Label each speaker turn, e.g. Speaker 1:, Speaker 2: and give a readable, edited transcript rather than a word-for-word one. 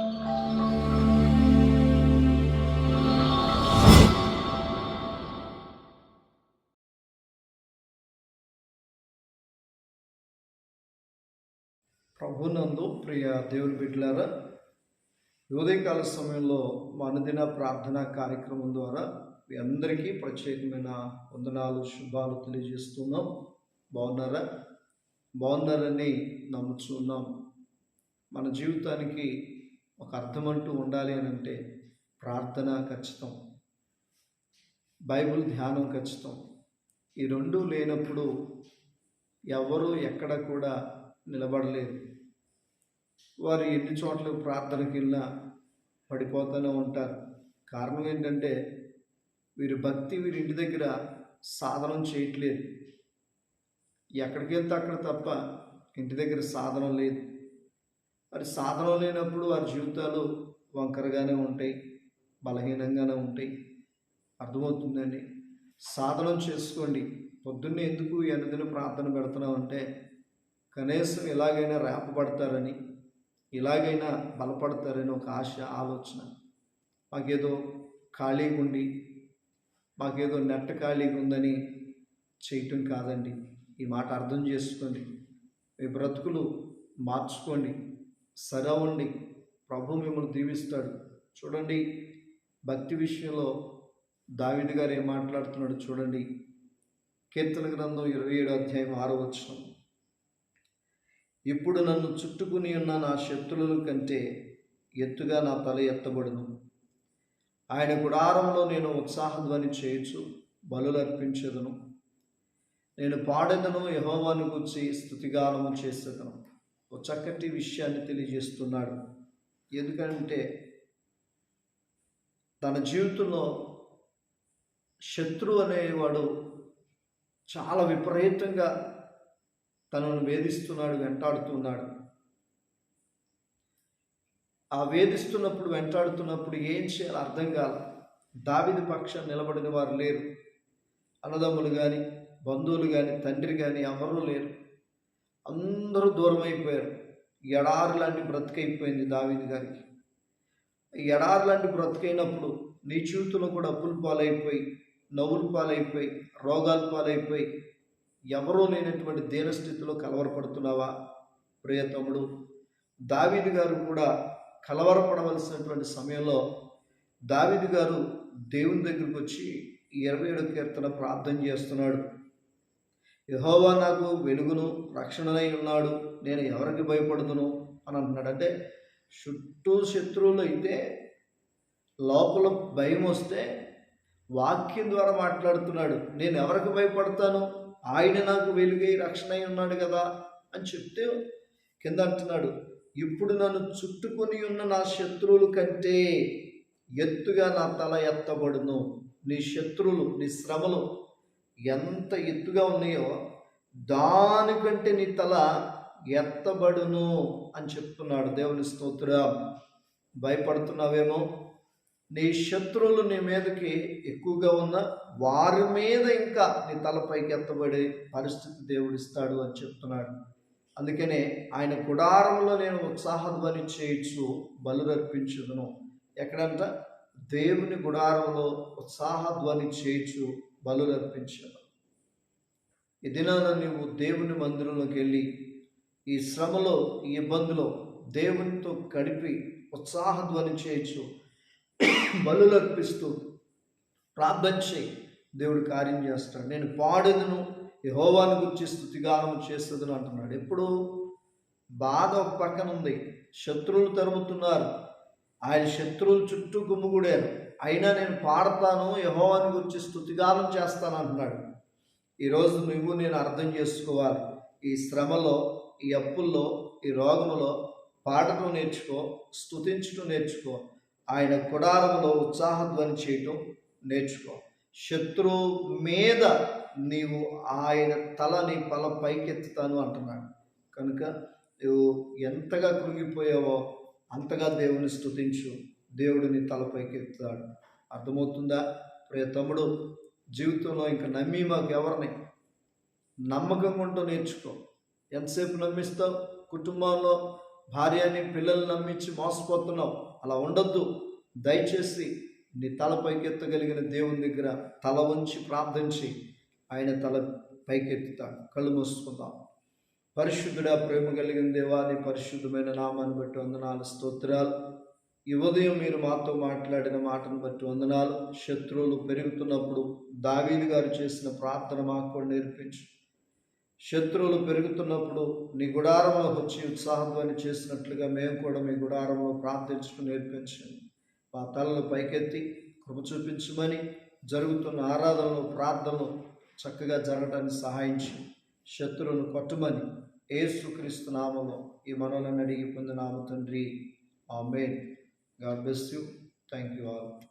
Speaker 1: ప్రభునందు ప్రియ దేవుని బిడ్డలారా, ఉదయకాల సమయంలో మా అనుదిన ప్రార్థనా కార్యక్రమం ద్వారా మీ అందరికీ ప్రత్యేకమైన వందనాలు, శుభాలు తెలియజేస్తున్నాం. బాగున్నారని నమ్ముచున్నాం. మన జీవితానికి ఒక అర్థమంటూ ఉండాలి అని అంటే ప్రార్థన ఖచ్చితం, బైబిల్ ధ్యానం ఖచ్చితం. ఈ రెండూ లేనప్పుడు ఎవరు ఎక్కడ కూడా నిలబడలేదు. వారు ఎన్ని చోట్ల ప్రార్థనకి వెళ్ళినా పడిపోతూనే ఉంటారు. కారణం ఏంటంటే వీరి భక్తి వీరి ఇంటి దగ్గర సాధనం చేయట్లేదు. ఎక్కడికి వెళ్తే అక్కడ తప్ప ఇంటి దగ్గర సాధనం లేదు. మరి సాధనం లేనప్పుడు వారి జీవితాలు వంకరగానే ఉంటాయి, బలహీనంగానే ఉంటాయి. అర్థమవుతుందండి. సాధనం చేసుకోండి. పొద్దున్నే ఎందుకు ఈ అనుదిన ప్రార్థన పెడుతున్నామంటే కనీసం ఎలాగైనా రేపబడతారని, ఇలాగైనా బలపడతారని ఒక ఆశ, ఆలోచన. మాకేదో ఖాళీగా ఉండి, మాకేదో నెట్ట ఖాళీగా ఉందని చేయటం కాదండి. ఈ మాట అర్థం చేసుకోండి. మీ బ్రతుకులు మార్చుకోండి, సరవండి. ప్రభు మిమ్మల్ని దీవిస్తాడు. చూడండి, భక్తి విషయంలో దావీదు గారు ఏం మాట్లాడుతున్నాడు చూడండి. కీర్తన గ్రంథం 27వ అధ్యాయం 6వ వచనం. ఇప్పుడు నన్ను చుట్టుకుని ఉన్న నా శత్రువుల కంటే ఎత్తుగా నా తల ఎత్తబడును. ఆయన గుడారంలో నేను ఉత్సాహధ్వని చేయొచ్చు, బలులు అర్పించదును. నేను పాడెదను, యెహోవాను గూర్చి స్తుతిగానము చేసేదను. ఒక చక్కటి విషయాన్ని తెలియజేస్తున్నాడు. ఎందుకంటే తన జీవితంలో శత్రువు అనేవాడు చాలా విపరీతంగా తనను వేధిస్తున్నాడు, వెంటాడుతున్నాడు. ఆ వేధిస్తున్నప్పుడు, వెంటాడుతున్నప్పుడు ఏం చేయాలో అర్థం కాల. దావీదు పక్షాన నిలబడిన వారు లేరు. అన్నదమ్ములు కానీ, బంధువులు కానీ, తండ్రి కానీ ఎవరూ లేరు. అందరూ దూరం అయిపోయారు. ఎడారి లాంటి బ్రతికైపోయింది దావీదు గారికి. ఎడారి లాంటి బ్రతికైనప్పుడు నీ జీవితంలో కూడా అప్పుల పాలైపోయి, నవ్వుల పాలైపోయి, రోగాల పాలైపోయి, ఎవరూ లేనటువంటి దీనస్థితిలో కలవరపడుతున్నావా? ప్రియ తమ్ముడు, దావీదు గారు కూడా కలవరపడవలసినటువంటి సమయంలో దావీదు గారు దేవుని దగ్గరికి వచ్చి 27వ కీర్తన ప్రార్థన చేస్తున్నాడు. యెహోవా నాకు వెలుగును రక్షణనై ఉన్నాడు, నేను ఎవరికి భయపడుదును అని అంటున్నాడు. అంటే చుట్టూ శత్రువులు అయితే, లోపల భయం వస్తే వాక్యం ద్వారా మాట్లాడుతున్నాడు. నేను ఎవరికి భయపడతాను, ఆయన నాకు వెలుగై రక్షణై ఉన్నాడు కదా అని చెప్తే కింద అంటున్నాడు, ఇప్పుడు నన్ను చుట్టుకొని ఉన్న నా శత్రువుల కంటే ఎత్తుగా నా తల ఎత్తబడును. నీ శత్రువులు, నీ శ్రమలు ఎంత ఎత్తుగా ఉన్నాయో దానికంటే నీ తల ఎత్తబడును అని చెప్తున్నాడు. దేవుని స్తోత్రం. భయపడుతున్నావేమో, నీ శత్రువులు నీ మీదకి ఎక్కువగా ఉన్న వారి మీద ఇంకా నీ తలపైకి ఎత్తబడే పరిస్థితి దేవుడిస్తాడు అని చెప్తున్నాడు. అందుకనే ఆయన గుడారంలో నేను ఉత్సాహధ్వని చేయొచ్చు, బలులు అర్పించుదును. ఎక్కడంట? దేవుని గుడారంలో ఉత్సాహధ్వని చేయొచ్చు, బలులు అర్పించదు. ఈ దినాన నువ్వు దేవుని మందిరంలోకి వెళ్ళి ఈ శ్రమలో, ఈ ఇబ్బందిలో దేవునితో గడిపి ఉత్సాహధ్వని చేయొచ్చు, బలులు అర్పిస్తూ ప్రార్థన చేయి. దేవుడు కార్యం చేస్తాడు. నేను పాడెదను, యెహోవాను గురించి స్తుతిగానము చేసేదను అంటున్నాడు. ఎప్పుడు బాధ ఒక పక్కన ఉంది, శత్రువులు తరుముతున్నారు, ఆయన శత్రువులు చుట్టూ గుమ్ముగూడారు. అయినా నేను పాడతాను, యెహోవాను గురించి స్తుతిగానం చేస్తాను అంటున్నాడు. ఈరోజు నువ్వు నేను అర్థం చేసుకోవాలి. ఈ శ్రమలో, ఈ అప్పుల్లో, ఈ రోగంలో పాడటం నేర్చుకో, స్తుతించడం నేర్చుకో, ఆయన గుడారంలో ఉత్సాహధ్వని చేయటం నేర్చుకో. శత్రువు మీద నీవు ఆయన తలని పైకెత్తుతాను అంటున్నాడు. కనుక నువ్వు ఎంతగా కృంగిపోయావో అంతగా దేవుని స్తుతించు, దేవుడిని తలపైకి ఎత్తుతాడు. అర్థమవుతుందా? ప్రియ తమ్ముడు, జీవితంలో ఇంకా నమ్మి మాకు ఎవరిని నమ్మకంగా ఉంటూ నేర్చుకో. ఎంతసేపు నమ్మిస్తావు? కుటుంబంలో భార్యని పిల్లల్ని నమ్మించి మోసపోతున్నావు. అలా ఉండొద్దు. దయచేసి నీ తల పైకెత్తగలిగిన దేవుని దగ్గర తల ఉంచి ప్రార్థించి ఆయన తల పైకెత్తుతాడు. కళ్ళు మూసుకుందాం. పరిశుద్ధుడా, ప్రేమ కలిగిన దేవా, నీ పరిశుద్ధమైన నామాన్ని బట్టి వందనాలు, స్తోత్రాలు. ఈ ఉదయం మీరు మాతో మాట్లాడిన మాటను బట్టి వందనాలు. శత్రువులు పెరుగుతున్నప్పుడు దావీదు గారు చేసిన ప్రార్థన మాకు కూడా నేర్పించు. శత్రువులు పెరుగుతున్నప్పుడు నీ గుడారంలో వచ్చి ఉత్సాహధ్వని చేసినట్లుగా మేము కూడా మీ గుడారంలో ప్రార్థించడం నేర్పించండి. మా తలలు పైకెత్తి కృప చూపించమని, జరుగుతున్న ఆరాధనలు ప్రార్థనలు చక్కగా జరగడానికి సహాయించి శత్రువులను కొట్టమని యేసుక్రీస్తు నామములో ఈ మనవులను అడిగి పొందినాము తండ్రి. ఆమేన్. God bless you. Thank you all.